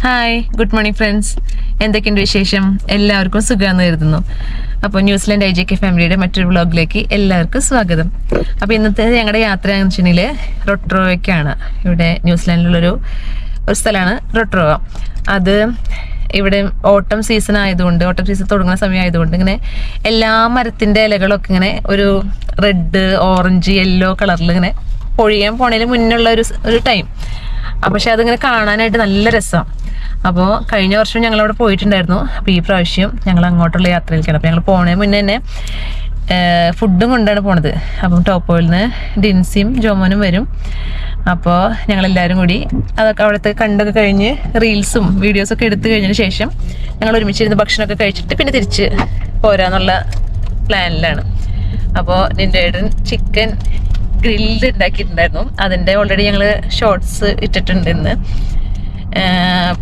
Hi, good morning friends. എന്തൊക്കെയുണ്ട് വിശേഷം? എല്ലാവർക്കും സുഖമാണെന്ന് കരുതുന്നു. അപ്പോൾ ന്യൂസിലൻഡ് IJK ഫാമിലിയുടെ മറ്റൊരു വ്ളോഗിലേക്ക് എല്ലാവർക്കും സ്വാഗതം. അപ്പോൾ ഇന്നത്തെ ഞങ്ങളുടെ യാത്ര എന്ന് വെച്ചിട്ടുണ്ടെങ്കിൽ റൊട്രോവയ്ക്കാണ്. ഇവിടെ ന്യൂസിലാൻഡിലുള്ളൊരു സ്ഥലമാണ് റൊട്രോവ. അത് ഇവിടെ ഓട്ടം സീസൺ ആയതുകൊണ്ട്, ഓട്ടം സീസൺ തുടങ്ങുന്ന സമയം ആയതുകൊണ്ട് ഇങ്ങനെ എല്ലാ മരത്തിൻ്റെ ഇലകളൊക്കെ ഇങ്ങനെ ഒരു റെഡ്, ഓറഞ്ച്, യെല്ലോ കളറിൽ ഇങ്ങനെ പൊഴിയാൻ പോണതിന് മുന്നുള്ള ഒരു ടൈം. പക്ഷെ അതിങ്ങനെ കാണാനായിട്ട് നല്ല രസമാണ്. അപ്പോൾ കഴിഞ്ഞ വർഷം ഞങ്ങളവിടെ പോയിട്ടുണ്ടായിരുന്നു. അപ്പോൾ ഈ പ്രാവശ്യം ഞങ്ങൾ അങ്ങോട്ടുള്ള യാത്രയിലേക്കാണ്. അപ്പോൾ ഞങ്ങൾ പോണതിന് മുന്നേ തന്നെ ഫുഡും കൊണ്ടാണ് പോണത്. അപ്പം ടോപ്പോയിൽ നിന്ന് ഡിൻസിയും ജോമോനും വരും. അപ്പോൾ ഞങ്ങളെല്ലാവരും കൂടി അതൊക്കെ അവിടുത്തെ കണ്ടൊക്കെ കഴിഞ്ഞ് റീൽസും വീഡിയോസൊക്കെ എടുത്തു കഴിഞ്ഞതിന് ശേഷം ഞങ്ങൾ ഒരുമിച്ചിരുന്ന് ഭക്ഷണമൊക്കെ കഴിച്ചിട്ട് പിന്നെ തിരിച്ച് പോരാന്നുള്ള പ്ലാനിലാണ്. അപ്പോൾ നിൻ്റെ ഏട്ടൻ ചിക്കൻ ഗ്രിൽഡ് ഉണ്ടാക്കിയിട്ടുണ്ടായിരുന്നു. അതിൻ്റെ ഓൾറെഡി ഞങ്ങൾ ഷോർട്സ് ഇട്ടിട്ടുണ്ട് ഇന്ന്.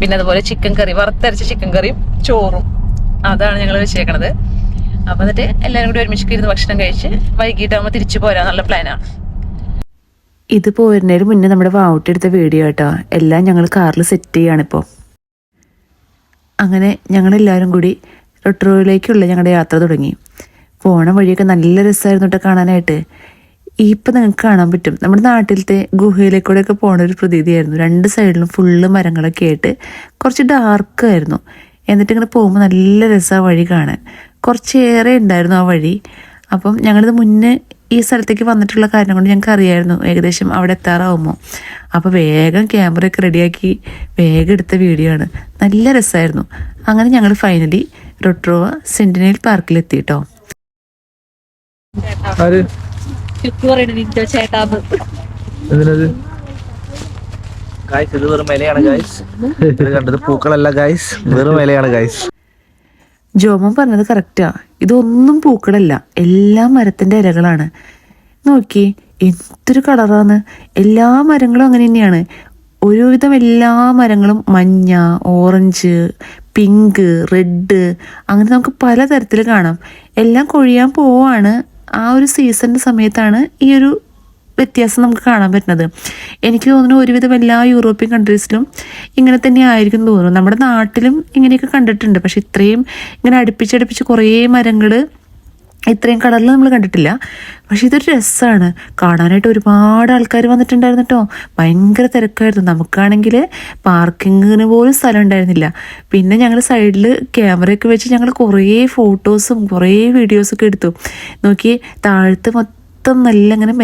പിന്നെ അതുപോലെ ചിക്കൻ കറി, വറുത്തരച്ച ചിക്കൻ കറിയും ചോറും, അതാണ് ഞങ്ങൾ വെച്ചേക്കണത്. അപ്പം എന്നിട്ട് എല്ലാവരും കൂടി ഒരുമിച്ച് ഇരുന്ന് ഭക്ഷണം കഴിച്ച് വൈകിട്ടാകുമ്പോൾ തിരിച്ചു പോരാന്നുള്ള പ്ലാനാണ്. ഇത് പോരുന്നതിന് മുന്നേ നമ്മുടെ വാവുട്ടി എടുത്ത വീഡിയോ കേട്ടോ. എല്ലാം ഞങ്ങൾ കാറിൽ സെറ്റ് ചെയ്യാണിപ്പോൾ. അങ്ങനെ ഞങ്ങളെല്ലാവരും കൂടി റൊട്രോയിലേക്കുള്ള ഞങ്ങളുടെ യാത്ര തുടങ്ങി. പോണ വഴിയൊക്കെ നല്ല രസമായിരുന്നു കേട്ടോ കാണാനായിട്ട്. ഇപ്പം നിങ്ങൾക്ക് കാണാൻ പറ്റും, നമ്മുടെ നാട്ടിലത്തെ ഗുഹയിലേക്കൂടെയൊക്കെ പോണ ഒരു പ്രതീതിയായിരുന്നു. രണ്ട് സൈഡിലും ഫുള്ള് മരങ്ങളൊക്കെ ആയിട്ട് കുറച്ച് ഡാർക്കായിരുന്നു. എന്നിട്ട് ഇങ്ങനെ പോകുമ്പോൾ നല്ല രസമാണ് വഴി കാണാൻ. കുറച്ചേറെ ഉണ്ടായിരുന്നു ആ വഴി. അപ്പം ഞങ്ങളിത് മുന്നേ ഈ സ്ഥലത്തേക്ക് വന്നിട്ടുള്ള കാര്യം കൊണ്ട് ഞങ്ങൾക്ക് അറിയായിരുന്നു ഏകദേശം അവിടെ എത്താറാവുമ്പോൾ. അപ്പോൾ വേഗം ക്യാമറയൊക്കെ റെഡിയാക്കി വേഗം എടുത്ത വീഡിയോ ആണ്. നല്ല രസമായിരുന്നു. അങ്ങനെ ഞങ്ങൾ ഫൈനലി റൊട്രോവ സെന്റിനൽ പാർക്കിലെത്തി കേട്ടോ. പൂക്കളല്ല ഗൈസ്, വെറും ഇലയാണ് ഗൈസ്. ജോമോൻ പറഞ്ഞത് കറക്റ്റാ. ഇതൊന്നും പൂക്കളല്ല, എല്ലാം മരത്തിന്റെ ഇലകളാണ്. നോക്കി എന്തൊരു കളറാണ്. എല്ലാ മരങ്ങളും അങ്ങനെ തന്നെയാണ്. ഒരുവിധം എല്ലാ മരങ്ങളും മഞ്ഞ, ഓറഞ്ച്, പിങ്ക്, റെഡ്, അങ്ങനെ നമുക്ക് പലതരത്തിൽ കാണാം. എല്ലാം കൊഴിയാൻ പോവാണ്. ആ ഒരു സീസണിൻ്റെ സമയത്താണ് ഈ ഒരു വ്യത്യാസം നമുക്ക് കാണാൻ പറ്റുന്നത്. എനിക്ക് തോന്നുന്നു ഒരുവിധം എല്ലാ യൂറോപ്യൻ കൺട്രീസിലും ഇങ്ങനെ തന്നെ ആയിരിക്കും തോന്നുന്നു. നമ്മുടെ നാട്ടിലും ഇങ്ങനെയൊക്കെ കണ്ടിട്ടുണ്ട്. പക്ഷെ ഇത്രയും ഇങ്ങനെ അടുപ്പിച്ചടുപ്പിച്ച് കുറേ മരങ്ങൾ ഇത്രയും കളറിൽ നമ്മൾ കണ്ടിട്ടില്ല. പക്ഷെ ഇതൊരു രസമാണ് കാണാനായിട്ട്. ഒരുപാട് ആൾക്കാർ വന്നിട്ടുണ്ടായിരുന്നു കേട്ടോ. ഭയങ്കര തിരക്കായിരുന്നു. നമുക്കാണെങ്കിൽ പാർക്കിങ്ങിന് പോലും സ്ഥലം ഉണ്ടായിരുന്നില്ല. പിന്നെ ഞങ്ങൾ സൈഡിൽ ക്യാമറയൊക്കെ വെച്ച് ഞങ്ങൾ കുറേ ഫോട്ടോസും കുറേ വീഡിയോസൊക്കെ എടുത്തു. നോക്കി താഴത്ത് മൊത്തം നല്ല ഇങ്ങനെ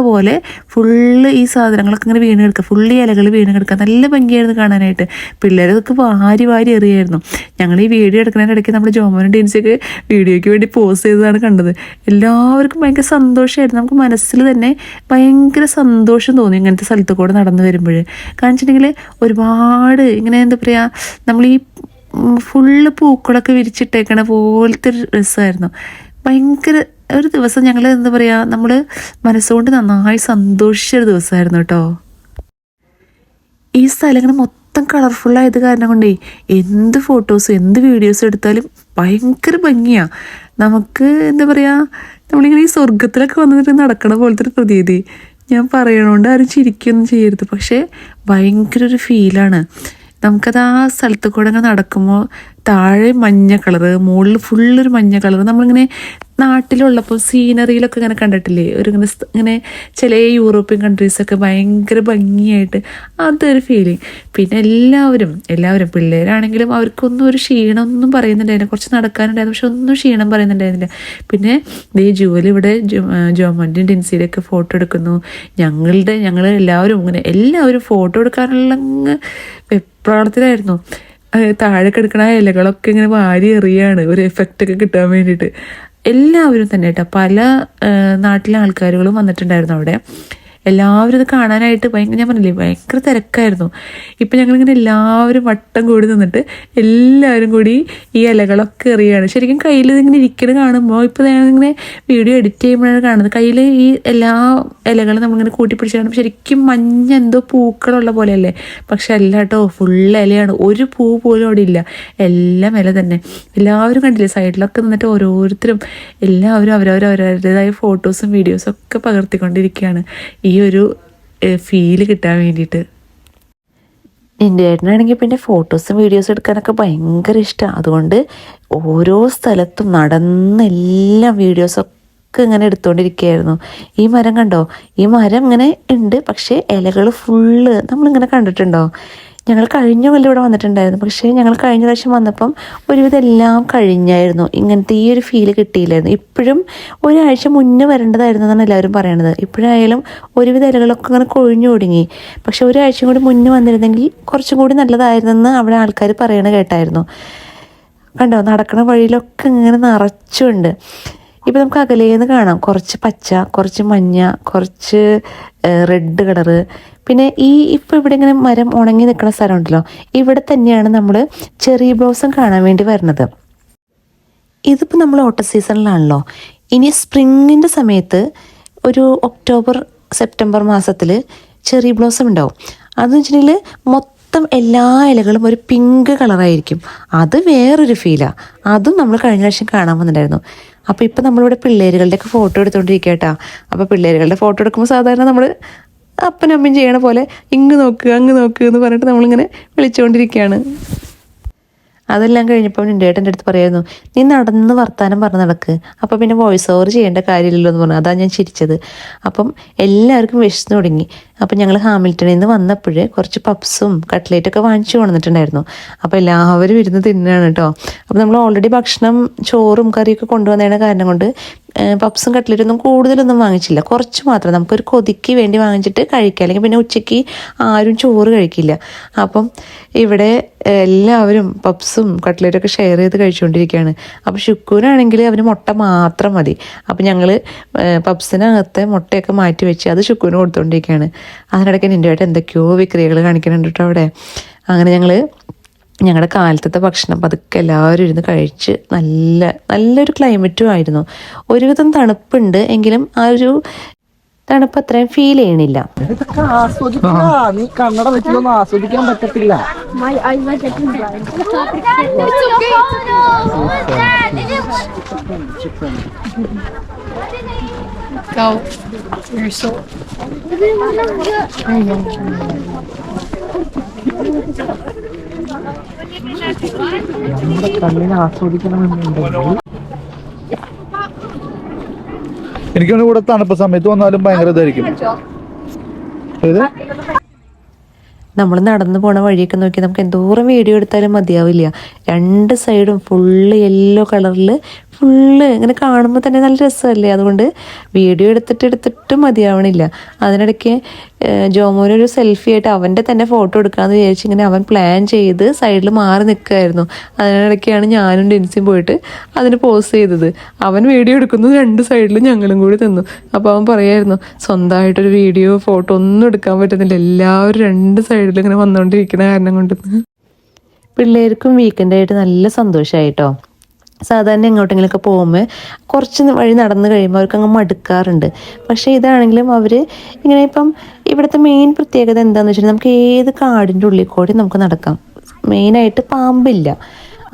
പോലെ ഫുള്ള് ഈ സാധനങ്ങളൊക്കെ ഇങ്ങനെ വീണ് കിടക്കുക, ഫുള്ള് ഇലകൾ വീണ് കിടക്കുക. നല്ല ഭംഗിയായിരുന്നു കാണാനായിട്ട്. പിള്ളേരൊക്കെ വാരി എറിയായിരുന്നു. ഞങ്ങൾ ഈ വീഡിയോ എടുക്കുന്നതിനിടയ്ക്ക് നമ്മുടെ ജോമോനും ഡിൻസിയൊക്കെ വീഡിയോയ്ക്ക് വേണ്ടി പോസ്റ്റ് ചെയ്തതാണ് കണ്ടത്. എല്ലാവർക്കും ഭയങ്കര സന്തോഷമായിരുന്നു. നമുക്ക് മനസ്സിൽ തന്നെ ഭയങ്കര സന്തോഷം തോന്നി ഇങ്ങനത്തെ സ്ഥലത്ത് കൂടെ നടന്നു വരുമ്പോൾ. കാരണം വെച്ചിട്ടുണ്ടെങ്കിൽ ഒരുപാട് ഇങ്ങനെ എന്താ പറയുക, നമ്മൾ ഈ ഫുള്ള് പൂക്കളൊക്കെ വിരിച്ചിട്ടേക്കണ പോലത്തെ ഒരു രസമായിരുന്നു. ഭയങ്കര ഒരു ദിവസം ഞങ്ങൾ എന്താ പറയുക, നമ്മൾ മനസ്സുകൊണ്ട് നന്നായി സന്തോഷിച്ചൊരു ദിവസമായിരുന്നു കേട്ടോ. ഈ സ്ഥലങ്ങൾ മൊത്തം കളർഫുള്ളായത് കാരണം കൊണ്ടേ എന്ത് ഫോട്ടോസും എന്ത് വീഡിയോസും എടുത്താലും ഭയങ്കര ഭംഗിയാണ്. നമുക്ക് എന്താ പറയുക, നമ്മളിങ്ങനെ ഈ സ്വർഗത്തിലൊക്കെ വന്നിട്ട് നടക്കണ പോലത്തെ ഒരു പ്രതീതി. ഞാൻ പറയണോണ്ട് ആരും ചിരിക്കൊന്നും ചെയ്യരുത്, പക്ഷേ ഭയങ്കര ഒരു ഫീലാണ്. നമുക്കത് ആ സ്ഥലത്ത് കൂടെ അങ്ങനെ നടക്കുമ്പോൾ താഴെ മഞ്ഞ കളറ്, മുകളിൽ ഫുള്ളൊരു മഞ്ഞ കളറ്. നമ്മളിങ്ങനെ നാട്ടിലുള്ളപ്പോൾ സീനറിയിലൊക്കെ ഇങ്ങനെ കണ്ടിട്ടില്ലേ, ഇങ്ങനെ ചില യൂറോപ്യൻ കൺട്രീസൊക്കെ ഭയങ്കര ഭംഗിയായിട്ട്, അതൊരു ഫീലിംഗ്. പിന്നെ എല്ലാവരും പിള്ളേരാണെങ്കിലും അവർക്കൊന്നും ഒരു ക്ഷീണമൊന്നും പറയുന്നുണ്ടായിരുന്നില്ല. കുറച്ച് നടക്കാനുണ്ടായിരുന്നു, പക്ഷെ ഒന്നും ക്ഷീണം പറയുന്നുണ്ടായിരുന്നില്ല. പിന്നെ ജൂവൽ ഇവിടെ ജോമോൻ്റെയും ഡിൻസിയുടെയൊക്കെ ഫോട്ടോ എടുക്കുന്നു. ഞങ്ങൾ എല്ലാവരും ഫോട്ടോ എടുക്കാനുള്ള വെപ്രാളത്തിലായിരുന്നു. താഴെ കിടക്കണ ഇലകളൊക്കെ ഇങ്ങനെ വാരി എറിയാണ് ഒരു എഫക്റ്റൊക്കെ കിട്ടാൻ വേണ്ടിയിട്ട്. എല്ലാവരും തന്നെ കേട്ടോ, പല നാട്ടിലെ ആൾക്കാരുകളും വന്നിട്ടുണ്ടായിരുന്നു അവിടെ. എല്ലാവരും ഇത് കാണാനായിട്ട് ഞാൻ പറഞ്ഞില്ലേ ഭയങ്കര തിരക്കായിരുന്നു. ഇപ്പം ഞങ്ങളിങ്ങനെ എല്ലാവരും വട്ടം കൂടി നിന്നിട്ട് എല്ലാവരും കൂടി ഈ ഇലകളൊക്കെ എറിയാണ്. ശരിക്കും കയ്യിൽ ഇതിങ്ങനെ ഇരിക്കണ കാണുമ്പോൾ, ഇപ്പോൾ ഞങ്ങളിങ്ങനെ വീഡിയോ എഡിറ്റ് ചെയ്യുമ്പോഴാണ് കാണുന്നത്, കയ്യിൽ ഈ എല്ലാ ഇലകളും നമ്മളിങ്ങനെ കൂട്ടിപ്പിടിച്ച് കാണുമ്പോൾ ശരിക്കും മഞ്ഞ എന്തോ പൂക്കളുള്ള പോലെയല്ലേ. പക്ഷെ അല്ല കേട്ടോ, ഫുള്ള് ഇലയാണ്. ഒരു പൂ പോലും അവിടെ ഇല്ല, എല്ലാം ഇല തന്നെ. എല്ലാവരും കണ്ടില്ലേ സൈഡിലൊക്കെ നിന്നിട്ട് ഓരോരുത്തരും എല്ലാവരും അവരവരുടേതായ ഫോട്ടോസും വീഡിയോസും ഒക്കെ പകർത്തിക്കൊണ്ടിരിക്കുകയാണ് ഈ ഒരു ഫീല് കിട്ടാൻ വേണ്ടിയിട്ട്. നിൻ്റെ ഏട്ടനാണെങ്കിൽ പിന്നെ ഫോട്ടോസും വീഡിയോസും എടുക്കാനൊക്കെ ഭയങ്കര ഇഷ്ടമാണ്. അതുകൊണ്ട് ഓരോ സ്ഥലത്തും നടന്നെല്ലാം വീഡിയോസൊക്കെ ഇങ്ങനെ എടുത്തുകൊണ്ടിരിക്കുകയായിരുന്നു. ഈ മരം കണ്ടോ? ഈ മരം ഇങ്ങനെ ഉണ്ട്, പക്ഷേ ഇലകൾ ഫുള്ള് നമ്മളിങ്ങനെ കണ്ടിട്ടുണ്ടോ? ഞങ്ങൾ കഴിഞ്ഞ കൊല്ലം ഇവിടെ വന്നിട്ടുണ്ടായിരുന്നു, പക്ഷേ ഞങ്ങൾ കഴിഞ്ഞ പ്രാവശ്യം വന്നപ്പം ഒരുവിധം എല്ലാം കഴിഞ്ഞായിരുന്നു. ഇങ്ങനത്തെ ഈ ഒരു ഫീല് കിട്ടിയില്ലായിരുന്നു. ഇപ്പോഴും ഒരാഴ്ച മുന്നേ വരേണ്ടതായിരുന്നു എന്നാണ് എല്ലാവരും പറയണത്. ഇപ്പോഴായാലും ഒരുവിധ ഇലകളൊക്കെ ഇങ്ങനെ കൊഴിഞ്ഞു ഒടുങ്ങി. പക്ഷെ ഒരാഴ്ചയും കൂടി മുന്നേ വന്നിരുന്നെങ്കിൽ കുറച്ചും കൂടി നല്ലതായിരുന്നെന്ന് അവിടെ ആൾക്കാർ പറയണ കേട്ടായിരുന്നു. കണ്ടോ, നടക്കുന്ന വഴിയിലൊക്കെ ഇങ്ങനെ നിറച്ചുണ്ട്. ഇപ്പം നമുക്ക് അകലേന്ന് കാണാം കുറച്ച് പച്ച, കുറച്ച് മഞ്ഞ, കുറച്ച് റെഡ് കളറ്. പിന്നെ ഇപ്പോൾ ഇവിടെ ഇങ്ങനെ മരം ഉണങ്ങി നിൽക്കുന്ന സ്ഥലമുണ്ടല്ലോ, ഇവിടെ തന്നെയാണ് നമ്മൾ ചെറി ബ്ലോസം കാണാൻ വേണ്ടി വരുന്നത്. ഇതിപ്പോൾ നമ്മൾ ഓട്ട സീസണിലാണല്ലോ. ഇനി സ്പ്രിങ്ങിൻ്റെ സമയത്ത് ഒരു ഒക്ടോബർ സെപ്റ്റംബർ മാസത്തിൽ ചെറി ബ്ലോസം ഉണ്ടാവും. അതെന്ന് വെച്ചിട്ടുണ്ടെങ്കിൽ മൊത്തം എല്ലാ ഇലകളും ഒരു പിങ്ക് കളറായിരിക്കും. അത് വേറൊരു ഫീലാണ്. അതും നമ്മൾ കഴിഞ്ഞ പ്രാവശ്യം കാണാൻ വന്നിട്ടുണ്ടായിരുന്നു. അപ്പോൾ ഇപ്പം നമ്മളിവിടെ പിള്ളേരുകളുടെയൊക്കെ ഫോട്ടോ എടുത്തുകൊണ്ടിരിക്കുക കേട്ടോ. അപ്പോൾ പിള്ളേരുകളുടെ ഫോട്ടോ എടുക്കുമ്പോൾ സാധാരണ നമ്മൾ അപ്പനും അമ്മയും ചെയ്യണ പോലെ ഇങ്ങ് നോക്കുക അങ്ങ് നോക്കുക എന്ന് പറഞ്ഞിട്ട് നമ്മളിങ്ങനെ വിളിച്ചുകൊണ്ടിരിക്കുകയാണ്. അതെല്ലാം കഴിഞ്ഞപ്പോൾ നിൻ്റെ ഏട്ടൻ്റെ അടുത്ത് പറയായിരുന്നു, നീ നടന്ന് വർത്താനം പറഞ്ഞ് നടക്ക്, അപ്പോൾ പിന്നെ വോയിസ് ഓവർ ചെയ്യേണ്ട കാര്യമില്ലല്ലോ എന്ന് പറഞ്ഞു. അതാണ് ഞാൻ ചിരിച്ചത്. അപ്പം എല്ലാവർക്കും വിശന്ന് തുടങ്ങി. അപ്പം ഞങ്ങൾ ഹാമിൽട്ടണിൽ നിന്ന് വന്നപ്പോൾ കുറച്ച് പപ്സും കട്ട്ലേറ്റൊക്കെ വാങ്ങിച്ചു കൊണ്ടുവന്നിട്ടുണ്ടായിരുന്നു. അപ്പോൾ എല്ലാവരും ഇരുന്ന് തിന്നാണ് കേട്ടോ. അപ്പോൾ നമ്മൾ ഓൾറെഡി ഭക്ഷണം ചോറും കറിയൊക്കെ കൊണ്ടുവന്നതിന് കാരണം കൊണ്ട് പപ്സും കട്ട്ലേറ്റൊന്നും കൂടുതലൊന്നും വാങ്ങിച്ചില്ല, കുറച്ച് മാത്രം നമുക്കൊരു കൊതിക്ക് വേണ്ടി വാങ്ങിച്ചിട്ട് കഴിക്കുക. അല്ലെങ്കിൽ പിന്നെ ഉച്ചയ്ക്ക് ആരും ചോറ് കഴിക്കില്ല. അപ്പം ഇവിടെ എല്ലാവരും പപ്സും കട്ട്ലേറ്റൊക്കെ ഷെയർ ചെയ്ത് കഴിച്ചുകൊണ്ടിരിക്കുകയാണ്. അപ്പോൾ ശുക്കൂനാണെങ്കിൽ അവന് മുട്ട മാത്രം മതി. അപ്പം ഞങ്ങൾ പപ്സിനകത്തെ മുട്ടയൊക്കെ മാറ്റി വെച്ച് അത് ശുക്കൂന് കൊടുത്തുകൊണ്ടിരിക്കുകയാണ്. അതിനിടയ്ക്ക് നിൻ്റെ ആയിട്ട് എന്തൊക്കെയോ വിക്രിയകൾ കാണിക്കുന്നുണ്ട് കേട്ടോ അവിടെ. അങ്ങനെ ഞങ്ങളുടെ കാലത്തത്തെ ഭക്ഷണം പതുക്കെ എല്ലാവരും ഇരുന്ന് കഴിച്ച് നല്ലൊരു ക്ലൈമറ്റും ആയിരുന്നു. ഒരുവിധം തണുപ്പുണ്ട്, എങ്കിലും ആ ഒരു തണുപ്പ് അത്രയും ഫീൽ ചെയ്യണില്ല. നീ കണ്ണട വെച്ചിട്ടൊന്നും ആസ്വദിക്കാൻ പറ്റത്തില്ല. നമ്മുടെ കണ്ണിനെ ആസ്വദിക്കണമെന്നുണ്ടെങ്കിൽ എനിക്കൊന്നും കൂടെ തണുപ്പ് സമയത്ത് വന്നാലും ഭയങ്കര ഇതായിരിക്കും. നമ്മൾ നടന്നു പോണ വഴിയൊക്കെ നോക്കി നമുക്ക് എന്തോരം വീഡിയോ എടുത്താലും മതിയാവില്ല. രണ്ട് സൈഡും ഫുള്ള് യെല്ലോ കളറിൽ ഫുള്ള് ഇങ്ങനെ കാണുമ്പോൾ തന്നെ നല്ല രസമല്ലേ. അതുകൊണ്ട് വീഡിയോ എടുത്തിട്ട് മതിയാവണില്ല. അതിനിടയ്ക്ക് ജോമോനൊരു സെൽഫി ആയിട്ട് അവൻ്റെ തന്നെ ഫോട്ടോ എടുക്കാമെന്ന് വിചാരിച്ച് ഇങ്ങനെ അവൻ പ്ലാൻ ചെയ്ത് സൈഡിൽ മാറി നിൽക്കുമായിരുന്നു. അതിനിടയ്ക്കാണ് ഞാനും ഡെൻസിയും പോയിട്ട് അതിന് പോസ്റ്റ് ചെയ്തത്. അവൻ വീഡിയോ എടുക്കുന്നത് രണ്ട് സൈഡിലും ഞങ്ങളും കൂടി തന്നു. അപ്പോൾ അവൻ പറയായിരുന്നു, സ്വന്തമായിട്ടൊരു വീഡിയോ ഫോട്ടോ ഒന്നും എടുക്കാൻ പറ്റുന്നില്ല, എല്ലാവരും രണ്ട് സൈഡിലും ഇങ്ങനെ വന്നുകൊണ്ടിരിക്കുന്ന കാരണം കൊണ്ട്. പിള്ളേർക്കും വീക്കെൻഡായിട്ട് നല്ല സന്തോഷമായിട്ടോ. സാധാരണ എങ്ങോട്ടെങ്കിലുമൊക്കെ പോകുമ്പോൾ കുറച്ച് വഴി നടന്നു കഴിയുമ്പോൾ അവർക്ക് അങ്ങ് മടുക്കാറുണ്ട്. പക്ഷേ ഇതാണെങ്കിലും അവർ ഇങ്ങനെ ഇപ്പം ഇവിടുത്തെ മെയിൻ പ്രത്യേകത എന്താണെന്ന് വെച്ചിട്ടുണ്ടെങ്കിൽ നമുക്ക് ഏത് കാടിൻ്റെ ഉള്ളിൽ കൂടി നമുക്ക് നടക്കാം. മെയിനായിട്ട് പാമ്പില്ല.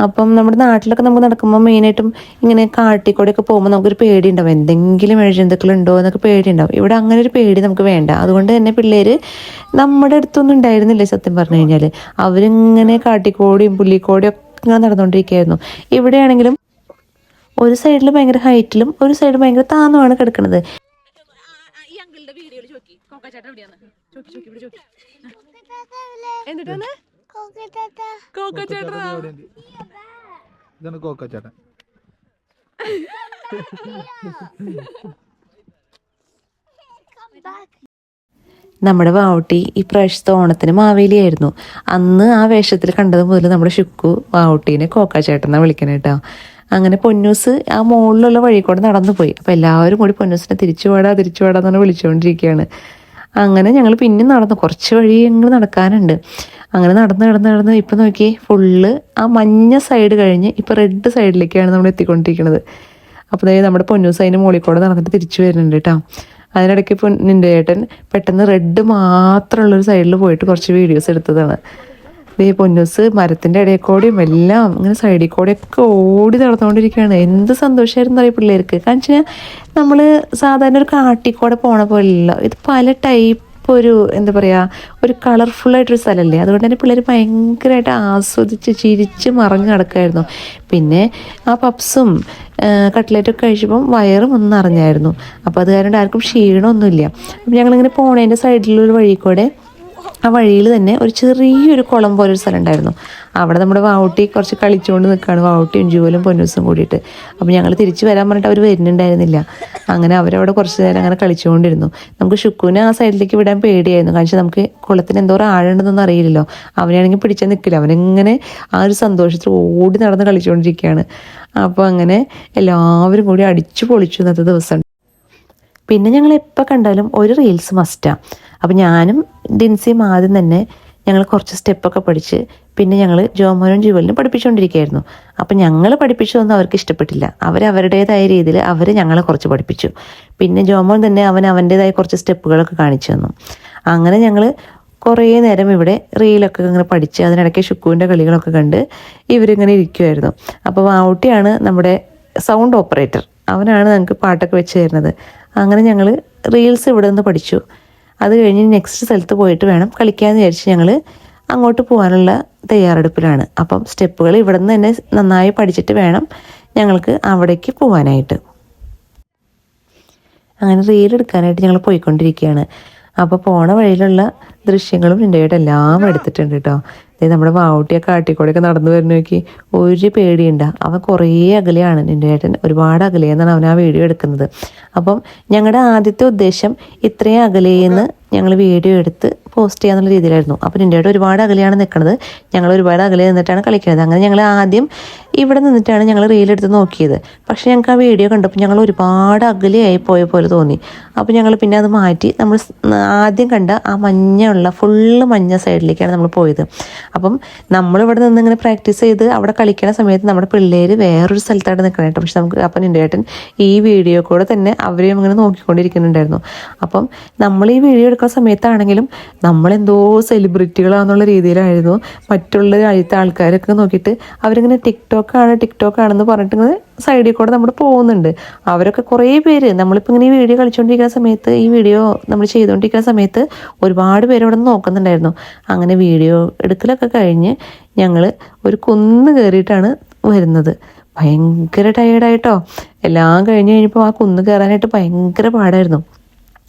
അപ്പം നമ്മുടെ നാട്ടിലൊക്കെ നമുക്ക് നടക്കുമ്പോൾ മെയിനായിട്ടും ഇങ്ങനെ കാട്ടിക്കൂടെയൊക്കെ പോകുമ്പോൾ നമുക്കൊരു പേടിയുണ്ടാവും, എന്തെങ്കിലും ഇഴജന്തുക്കളുണ്ടോ എന്നൊക്കെ പേടിയുണ്ടാവും. ഇവിടെ അങ്ങനെ ഒരു പേടി നമുക്ക് വേണ്ട. അതുകൊണ്ട് തന്നെ പിള്ളേർ നമ്മുടെ അടുത്തൊന്നും ഉണ്ടായിരുന്നില്ല സത്യം പറഞ്ഞു കഴിഞ്ഞാൽ. അവരിങ്ങനെ കാട്ടിക്കോടിയും പുള്ളിക്കോടിയും ഒക്കെ ഇങ്ങനെ നടന്നുകൊണ്ടിരിക്കുകയായിരുന്നു. ഇവിടെയാണെങ്കിലും ഒരു സൈഡിൽ ഭയങ്കര ഹൈറ്റിലും ഒരു സൈഡ് ഭയങ്കര താന്നുമാണ് കിടക്കുന്നത്. ഇതാണ് കോക്കച്ചേട്ടൻ. നമ്മുടെ വാവുട്ടി ഈ പ്രാവശ്യത്തെ ഓണത്തിന് മാവേലിയായിരുന്നു. അന്ന് ആ വേഷത്തിൽ കണ്ടത് മുതൽ നമ്മുടെ ശുക്കു വാവുട്ടീനെ കോക്കാച്ചേട്ടനാണ് വിളിക്കണേ കേട്ടോ. അങ്ങനെ പൊന്നൂസ് ആ മുകളിലുള്ള വഴി കൂടെ നടന്നു പോയി. അപ്പോൾ എല്ലാവരും കൂടി പൊന്നൂസിനെ തിരിച്ചു പാടാന്ന് വിളിച്ചുകൊണ്ടിരിക്കുകയാണ്. അങ്ങനെ ഞങ്ങൾ പിന്നെ നടന്നു, കുറച്ച് വഴി ഞങ്ങൾ നടക്കാനുണ്ട്. അങ്ങനെ നടന്ന് ഇപ്പം നോക്കി ഫുള്ള് ആ മഞ്ഞ സൈഡ് കഴിഞ്ഞ് ഇപ്പം റെഡ് സൈഡിലേക്കാണ് നമ്മൾ എത്തിക്കൊണ്ടിരിക്കുന്നത്. അപ്പോൾ നമ്മുടെ പൊന്നൂസ് അതിൻ്റെ മുകളിൽ കൂടെ നടന്നിട്ട് തിരിച്ചു വരുന്നുണ്ട് കേട്ടോ. അതിനിടയ്ക്ക് ഇപ്പോൾ നിൻ്റെ ഏട്ടൻ പെട്ടെന്ന് റെഡ് മാത്രമുള്ളൊരു സൈഡിൽ പോയിട്ട് കുറച്ച് വീഡിയോസ് എടുത്തതാണ്. ദേ പൊന്നൂസ് മരത്തിൻ്റെ ഇടയിൽ കൂടെയും എല്ലാം ഇങ്ങനെ സൈഡിൽ കൂടെയൊക്കെ ഓടി നടന്നുകൊണ്ടിരിക്കുകയാണ്. എന്ത് സന്തോഷമായിരുന്നു അറിയാം പിള്ളേർക്ക്. കാരണം വെച്ചാൽ നമ്മൾ സാധാരണ ഒരു കാട്ടിക്കൂടെ പോണ പോലെയല്ല, ഇത് പല ടൈപ്പ് ഇപ്പോൾ ഒരു എന്താ പറയുക ഒരു കളർഫുള്ളായിട്ടൊരു സ്ഥലമല്ലേ, അതുകൊണ്ട് തന്നെ പിള്ളേർ ഭയങ്കരമായിട്ട് ആസ്വദിച്ച് ചിരിച്ച് മറഞ്ഞ് നടക്കുമായിരുന്നു. പിന്നെ ആ പപ്സും കട്ട്ലേറ്റൊക്കെ കഴിച്ചപ്പം വയറും ഒന്ന് നിറഞ്ഞായിരുന്നു. അപ്പോൾ അത് കാരണം ആർക്കും ക്ഷീണമൊന്നുമില്ല. അപ്പം ഞങ്ങളിങ്ങനെ പോണതിൻ്റെ സൈഡിലൊരു വഴി കൂടെ ആ വഴിയിൽ തന്നെ ഒരു ചെറിയൊരു കുളം പോലെ ഒരു സ്ഥലം ഉണ്ടായിരുന്നു. അവിടെ നമ്മുടെ വാവുട്ടി കുറച്ച് കളിച്ചുകൊണ്ട് നിൽക്കുകയാണ്, വാവുട്ടിയും ജൂവലും പൊന്നൂസും കൂടിയിട്ട്. അപ്പോൾ ഞങ്ങൾ തിരിച്ച് വരാൻ പറഞ്ഞിട്ട് അവർ വരുന്നുണ്ടായിരുന്നില്ല. അങ്ങനെ അവരവിടെ കുറച്ച് നേരം അങ്ങനെ കളിച്ചുകൊണ്ടിരുന്നു. നമുക്ക് ഷുക്കുവിനെ ആ സൈഡിലേക്ക് വിടാൻ പേടിയായിരുന്നു, കാരണം നമുക്ക് കുളത്തിന് എന്തോരം ആഴമുണ്ടെന്നൊന്നും അറിയില്ലല്ലോ. അവനാണെങ്കിൽ പിടിച്ചാൽ നിൽക്കില്ല, അവനിങ്ങനെ ആ ഒരു സന്തോഷത്തിൽ ഓടി നടന്ന് കളിച്ചുകൊണ്ടിരിക്കുകയാണ്. അപ്പോൾ അങ്ങനെ എല്ലാവരും കൂടി അടിച്ചു പൊളിച്ചു ഇന്നത്തെ ദിവസം. പിന്നെ ഞങ്ങൾ എപ്പോൾ കണ്ടാലും ഒരു റീൽസ് മസ്റ്റാണ്. അപ്പോൾ ഞാനും ഡിൻസിയും ആദ്യം തന്നെ ഞങ്ങൾ കുറച്ച് സ്റ്റെപ്പൊക്കെ പഠിച്ച് പിന്നെ ഞങ്ങൾ ജോമോനും ജുവലിനും പഠിപ്പിച്ചുകൊണ്ടിരിക്കുകയായിരുന്നു. അപ്പോൾ ഞങ്ങൾ പഠിപ്പിച്ചതൊന്നും അവർക്ക് ഇഷ്ടപ്പെട്ടില്ല. അവരവരുടേതായ രീതിയിൽ അവർ ഞങ്ങളെ കുറച്ച് പഠിപ്പിച്ചു. പിന്നെ ജോമോൻ തന്നെ അവൻ്റേതായ കുറച്ച് സ്റ്റെപ്പുകളൊക്കെ കാണിച്ചു തന്നു. അങ്ങനെ ഞങ്ങൾ കുറേ നേരം ഇവിടെ റീലൊക്കെ ഇങ്ങനെ പഠിച്ച് അതിനിടയ്ക്ക് ഷുക്കുവിൻ്റെ കളികളൊക്കെ കണ്ട് ഇവരിങ്ങനെ ഇരിക്കുമായിരുന്നു. അപ്പോൾ വാവുട്ടിയാണ് നമ്മുടെ സൗണ്ട് ഓപ്പറേറ്റർ, അവനാണ് ഞങ്ങൾക്ക് പാട്ടൊക്കെ വെച്ച് തരുന്നത്. അങ്ങനെ ഞങ്ങൾ റീൽസ് ഇവിടെ നിന്ന് പഠിച്ചു. അത് കഴിഞ്ഞ് നെക്സ്റ്റ് സ്ഥലത്ത് പോയിട്ട് വേണം കളിക്കാമെന്ന് വിചാരിച്ച് ഞങ്ങൾ അങ്ങോട്ട് പോകാനുള്ള തയ്യാറെടുപ്പിലാണ്. അപ്പം സ്റ്റെപ്പുകൾ ഇവിടെ നിന്ന് തന്നെ നന്നായി പഠിച്ചിട്ട് വേണം ഞങ്ങൾക്ക് അവിടേക്ക് പോകാനായിട്ട്. അങ്ങനെ റീൽ എടുക്കാനായിട്ട് ഞങ്ങൾ പോയിക്കൊണ്ടിരിക്കുകയാണ്. അപ്പോൾ പോണ വഴിയിലുള്ള ദൃശ്യങ്ങളും നിൻ്റെയായിട്ട് എല്ലാം എടുത്തിട്ടുണ്ട് കേട്ടോ. അതായത് നമ്മുടെ വാവുട്ടിയൊക്കെ കാട്ടിക്കൂടെയൊക്കെ നടന്നു വരുന്ന നോക്കി ഒരു പേടിയുണ്ട. അവൻ കുറേ അകലെയാണ്, നിൻ്റെ ഏട്ടൻ ഒരുപാട് അകലെയെന്നാണ് അവൻ ആ വീഡിയോ എടുക്കുന്നത്. അപ്പം ഞങ്ങളുടെ ആദ്യത്തെ ഉദ്ദേശം ഇത്രയും അകലേന്ന് ഞങ്ങൾ വീഡിയോ എടുത്ത് പോസ്റ്റ് ചെയ്യാന്നുള്ള രീതിയിലായിരുന്നു. അപ്പോൾ നിൻ്റെ ഏട്ടൻ ഒരുപാട് അകലെയാണ് നിൽക്കുന്നത്, ഞങ്ങൾ ഒരുപാട് അകലെ നിന്നിട്ടാണ് കളിക്കുന്നത്. അങ്ങനെ ഞങ്ങൾ ആദ്യം ഇവിടെ നിന്നിട്ടാണ് ഞങ്ങൾ റീലെടുത്ത് നോക്കിയത്. പക്ഷേ ഞങ്ങൾക്ക് ആ വീഡിയോ കണ്ടപ്പോൾ ഞങ്ങൾ ഒരുപാട് അകലെയായി പോയ പോലെ തോന്നി. അപ്പോൾ ഞങ്ങൾ പിന്നെ അത് മാറ്റി നമ്മൾ ആദ്യം കണ്ട ആ മഞ്ഞുള്ള ഫുള്ള് മഞ്ഞ സൈഡിലേക്കാണ് നമ്മൾ പോയത്. അപ്പം നമ്മളിവിടെ നിന്ന് ഇങ്ങനെ പ്രാക്ടീസ് ചെയ്ത് അവിടെ കളിക്കുന്ന സമയത്ത് നമ്മുടെ പിള്ളേർ വേറൊരു സ്ഥലത്താണ് നിൽക്കണം കേട്ടോ. പക്ഷെ നമുക്ക് അപ്പം നിൻ്റെ ഏട്ടൻ ഈ വീഡിയോ കൂടെ തന്നെ അവരെയും ഇങ്ങനെ നോക്കിക്കൊണ്ടിരിക്കുന്നുണ്ടായിരുന്നു. അപ്പം നമ്മൾ ഈ വീഡിയോ എടുക്കുന്ന സമയത്താണെങ്കിലും നമ്മളെന്തോ സെലിബ്രിറ്റികളാണെന്നുള്ള രീതിയിലായിരുന്നു. മറ്റുള്ള രാജ്യത്തെ ആൾക്കാരൊക്കെ നോക്കിയിട്ട് അവരിങ്ങനെ ടിക്ടോക്കാണെന്ന് പറഞ്ഞിട്ട് ഇങ്ങനെ സൈഡിൽ കൂടെ നമ്മൾ പോകുന്നുണ്ട്. അവരൊക്കെ കുറേ പേര് നമ്മളിപ്പോൾ ഇങ്ങനെ ഈ വീഡിയോ കളിച്ചുകൊണ്ടിരിക്കുന്ന സമയത്ത് ഈ വീഡിയോ നമ്മൾ ചെയ്തുകൊണ്ടിരിക്കുന്ന സമയത്ത് ഒരുപാട് പേര് അവിടെ നിന്ന് നോക്കുന്നുണ്ടായിരുന്നു. അങ്ങനെ വീഡിയോ എടുക്കലൊക്കെ കഴിഞ്ഞ് ഞങ്ങൾ ഒരു കുന്ന് കയറിയിട്ടാണ് വരുന്നത്. ഭയങ്കര ടയേർഡായിട്ടോ. എല്ലാം കഴിഞ്ഞ് കഴിഞ്ഞപ്പോൾ ആ കുന്ന് കയറാനായിട്ട് ഭയങ്കര പാടായിരുന്നു.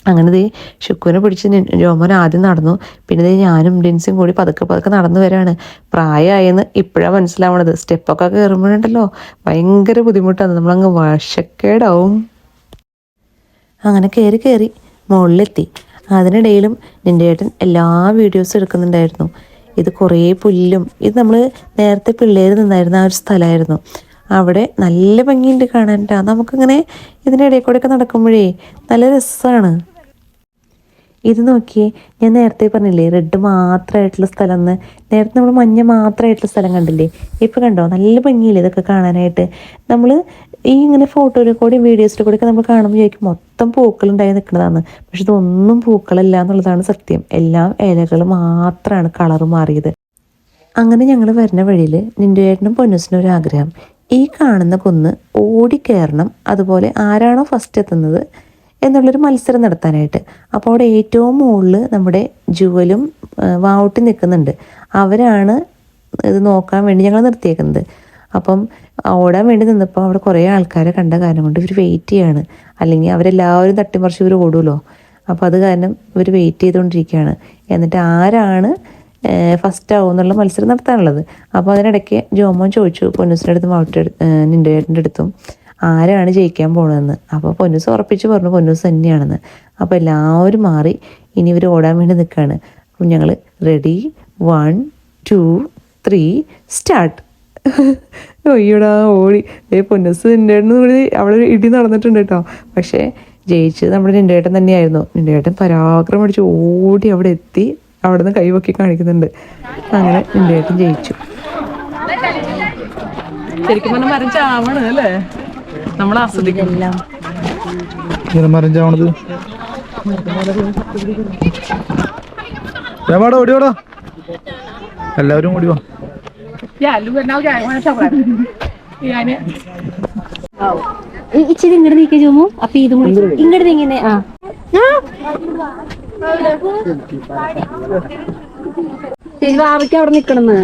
അങ്ങനെ ദേ ഷുക്കുവിനെ പിടിച്ച് ജോമോൻ ആദ്യം നടന്നു. പിന്നെ ദേ ഞാനും ഡിൻസും കൂടി പതുക്കെ നടന്നു വരാണ്. പ്രായമായെന്ന് ഇപ്പോഴാണ് മനസ്സിലാവണത്. സ്റ്റെപ്പൊക്കെ കയറുമ്പോഴുണ്ടല്ലോ ഭയങ്കര ബുദ്ധിമുട്ടാണ്, നമ്മളങ്ങ് വശക്കേടാവും. അങ്ങനെ കയറി മുകളിലെത്തി. അതിനിടയിലും നിൻ്റെ ഏട്ടൻ എല്ലാ വീഡിയോസും എടുക്കുന്നുണ്ടായിരുന്നു. ഇത് കുറേ പുല്ലും, ഇത് നമ്മൾ നേരത്തെ പിള്ളേർ നിന്നായിരുന്ന ആ ഒരു സ്ഥലമായിരുന്നു. അവിടെ നല്ല ഭംഗിയുണ്ട് കാണാനായിട്ട്. നമുക്കിങ്ങനെ ഇതിനിടയിൽ കൂടെയൊക്കെ നടക്കുമ്പോഴേ നല്ല രസമാണ്. ഇത് നോക്കിയേ, ഞാൻ നേരത്തെ പറഞ്ഞില്ലേ റെഡ് മാത്രമായിട്ടുള്ള സ്ഥലം എന്ന്. നേരത്തെ നമ്മൾ മഞ്ഞ മാത്രമായിട്ടുള്ള സ്ഥലം കണ്ടില്ലേ, ഇപ്പം കണ്ടോ നല്ല ഭംഗിയില്ലേ ഇതൊക്കെ കാണാനായിട്ട്. നമ്മൾ ഈ ഇങ്ങനെ ഫോട്ടോയിൽ കൂടെയും വീഡിയോസിൽ കൂടെയൊക്കെ നമ്മൾ കാണുമ്പോൾ വിചാരിക്കും മൊത്തം പൂക്കളുണ്ടായി നിൽക്കുന്നതാണ്. പക്ഷെ ഇതൊന്നും പൂക്കളല്ല എന്നുള്ളതാണ് സത്യം. എല്ലാം ഇലകൾ മാത്രമാണ് കളർ മാറിയത്. അങ്ങനെ ഞങ്ങൾ വരുന്ന വഴിയിൽ നിൻ്റെ ഏട്ടനും പൊന്നൂസിനും ഒരു ആഗ്രഹം, ഈ കാണുന്ന കുന്ന് ഓടിക്കയറണം, അതുപോലെ ആരാണോ ഫസ്റ്റ് എത്തുന്നത് എന്നുള്ളൊരു മത്സരം നടത്താനായിട്ട്. അപ്പോൾ അവിടെ ഏറ്റവും മുകളിൽ നമ്മുടെ ജുവലും വാവുട്ടി നിൽക്കുന്നുണ്ട്. അവരാണ് ഇത് നോക്കാൻ വേണ്ടി ഞങ്ങൾ നിർത്തിയേക്കുന്നത്. അപ്പം ഓടാൻ വേണ്ടി നിന്നപ്പോൾ അവിടെ കുറേ ആൾക്കാരെ കണ്ട കാരണം കൊണ്ട് ഇവർ വെയിറ്റ് ചെയ്യാണ്. അല്ലെങ്കിൽ അവരെല്ലാവരും തട്ടിമറിച്ച് ഇവർ ഓടുമല്ലോ. അപ്പോൾ അത് കാരണം ഇവർ വെയിറ്റ് ചെയ്തുകൊണ്ടിരിക്കുകയാണ്. എന്നിട്ട് ആരാണ് ഫസ്റ്റ് ആവും എന്നുള്ള മത്സരം നടത്താനുള്ളത്. അപ്പോൾ അതിനിടയ്ക്ക് ജോമോൻ ചോദിച്ചു പൊന്നൂസിൻ്റെ അടുത്തും നിൻ്റെ ഏട്ടൻ്റെ അടുത്തും ആരാണ് ജയിക്കാൻ പോകണമെന്ന്. അപ്പോൾ പൊന്നൂസ് ഉറപ്പിച്ച് പറഞ്ഞു പൊന്നൂസ് തന്നെയാണെന്ന്. അപ്പോൾ എല്ലാവരും മാറി ഇനി ഇവർ ഓടാൻ വേണ്ടി നിൽക്കുകയാണ്. അപ്പം ഞങ്ങൾ റെഡി 1 2 3 സ്റ്റാർട്ട്. അയ്യോടാ ഓടി. പൊന്നൂസ് നിൻ്റെ ഏട്ടൻ കൂടി അവിടെ ഇടി നടന്നിട്ടുണ്ട് കേട്ടോ. പക്ഷേ ജയിച്ചത് നമ്മുടെ നിൻ്റെ ഏട്ടൻ തന്നെയായിരുന്നു. നിൻ്റെ ഏട്ടൻ പരാക്രമം അടിച്ച് ഓടി അവിടെ എത്തി അവിടെ നിന്ന് കൈവക്കി കാണിക്കുന്നുണ്ട്. അങ്ങനെ നിൻ്റെ ഏട്ടൻ ജയിച്ചു. ശരിക്കും പറഞ്ഞാൽ മരം ചാവണം അല്ലേ, നമ്മൾ ആസ്വദിക്കില്ല. മരം ചാവണത് ഓടിയോടാ, എല്ലാവരും ഓടി വാ. ഇച്ചിരി ഇങ്ങോട്ട് നീക്കി ചോമു. അപ്പൊ ഇത് ഇങ്ങോട്ട് നീങ്ങനെ അവിടെ നിക്കണെന്ന്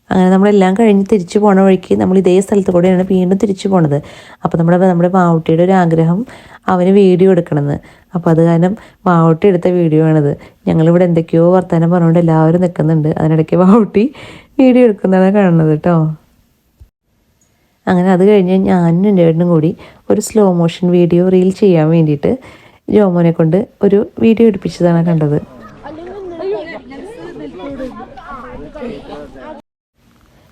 അങ്ങനെ നമ്മളെല്ലാം കഴിഞ്ഞ് തിരിച്ചു പോണ വഴിക്ക് നമ്മൾ ഇതേ സ്ഥലത്ത് കൂടെയാണ് വീണ്ടും തിരിച്ചു പോണത്. അപ്പോൾ നമ്മുടെ മാവുട്ടിയുടെ ഒരു ആഗ്രഹം അവന് വീഡിയോ എടുക്കണമെന്ന്. അപ്പോൾ അത് കാരണം മാവുട്ടി എടുത്ത വീഡിയോ ആണിത്. ഞങ്ങളിവിടെ എന്തൊക്കെയോ വർത്തമാനം പറഞ്ഞുകൊണ്ട് എല്ലാവരും നിൽക്കുന്നുണ്ട്. അതിനിടയ്ക്ക് മാവുട്ടി വീഡിയോ എടുക്കുന്നതാണ് കാണുന്നത് കേട്ടോ. അങ്ങനെ അത് കഴിഞ്ഞ് ഞാനും എൻ്റെ ഏട്ടനും കൂടി ഒരു സ്ലോ മോഷൻ വീഡിയോ റീൽ ചെയ്യാൻ വേണ്ടിയിട്ട് ജോമോനെ കൊണ്ട് ഒരു വീഡിയോ എടുപ്പിച്ചതാണ് കണ്ടത്.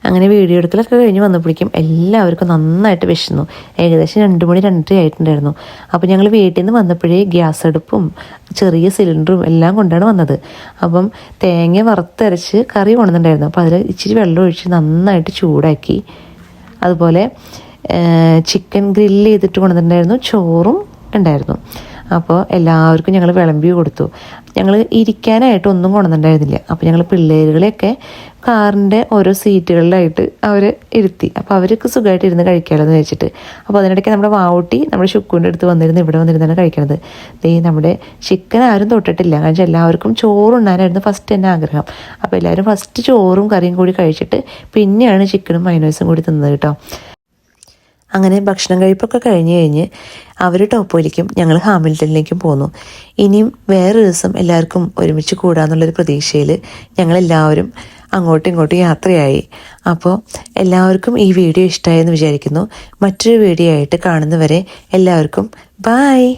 അങ്ങനെ വീഡിയോ എടുക്കലൊക്കെ കഴിഞ്ഞ് വന്നപ്പോഴേക്കും എല്ലാവർക്കും നന്നായിട്ട് വിശന്നു. ഏകദേശം 2 മണി 2:30 ആയിട്ടുണ്ടായിരുന്നു. അപ്പോൾ ഞങ്ങൾ വീട്ടിൽ നിന്ന് വന്നപ്പോഴേ ഗ്യാസ് അടുപ്പും ചെറിയ സിലിണ്ടറും എല്ലാം കൊണ്ടാണ് വന്നത്. അപ്പം തേങ്ങ വറുത്തരച്ച് കറി കൊണ്ടുവന്നിട്ടുണ്ടായിരുന്നു. അപ്പോൾ അതിൽ ഇച്ചിരി വെള്ളം ഒഴിച്ച് നന്നായിട്ട് ചൂടാക്കി. അതുപോലെ ചിക്കൻ ഗ്രില്ല് ചെയ്തിട്ട് കൊണ്ടുവന്നിട്ടുണ്ടായിരുന്നു. ചോറും ഉണ്ടായിരുന്നു. അപ്പോൾ എല്ലാവർക്കും ഞങ്ങൾ വിളമ്പി കൊടുത്തു. ഞങ്ങൾ ഇരിക്കാനായിട്ട് ഒന്നും കൊണ്ടുവന്നിട്ടുണ്ടായിരുന്നില്ല. അപ്പോൾ ഞങ്ങൾ പിള്ളേരുകളെയൊക്കെ കാറിൻ്റെ ഓരോ സീറ്റുകളിലായിട്ട് അവർ ഇരുത്തി. അപ്പോൾ അവർക്ക് സുഖമായിട്ട് ഇരുന്ന് കഴിക്കാമല്ലോ എന്ന് വെച്ചിട്ട്. അപ്പോൾ അതിനിടയ്ക്ക് നമ്മുടെ മാവൂട്ടി നമ്മുടെ ശുക്കുവിൻ്റെ അടുത്ത് വന്നിരുന്ന് ഇവിടെ വന്നിരുന്നാണ് കഴിക്കണത്. നമ്മുടെ ചിക്കൻ ആരും തൊട്ടിട്ടില്ല. കാരണം എല്ലാവർക്കും ചോറുണ്ണാനായിരുന്നു ഫസ്റ്റ് തന്നെ ആഗ്രഹം. അപ്പോൾ എല്ലാവരും ഫസ്റ്റ് ചോറും കറിയും കൂടി കഴിച്ചിട്ട് പിന്നെയാണ് ചിക്കനും മൈനോസും കൂടി തിന്നത് കേട്ടോ. അങ്ങനെ ഭക്ഷണം കഴിപ്പൊക്കെ കഴിഞ്ഞ് അവർ ടോപ്പോയിലേക്കും ഞങ്ങൾ ഹാമിൽട്ടണിലേക്കും പോന്നു. ഇനിയും വേറൊരു ദിവസം എല്ലാവർക്കും ഒരുമിച്ച് കൂടാന്നുള്ളൊരു പ്രതീക്ഷയിൽ ഞങ്ങളെല്ലാവരും അങ്ങോട്ടും ഇങ്ങോട്ടും യാത്രയായി. അപ്പോൾ എല്ലാവർക്കും ഈ വീഡിയോ ഇഷ്ടമായെന്ന് വിചാരിക്കുന്നു. മറ്റൊരു വീഡിയോ ആയിട്ട് കാണുന്നവരെ എല്ലാവർക്കും ബായ്.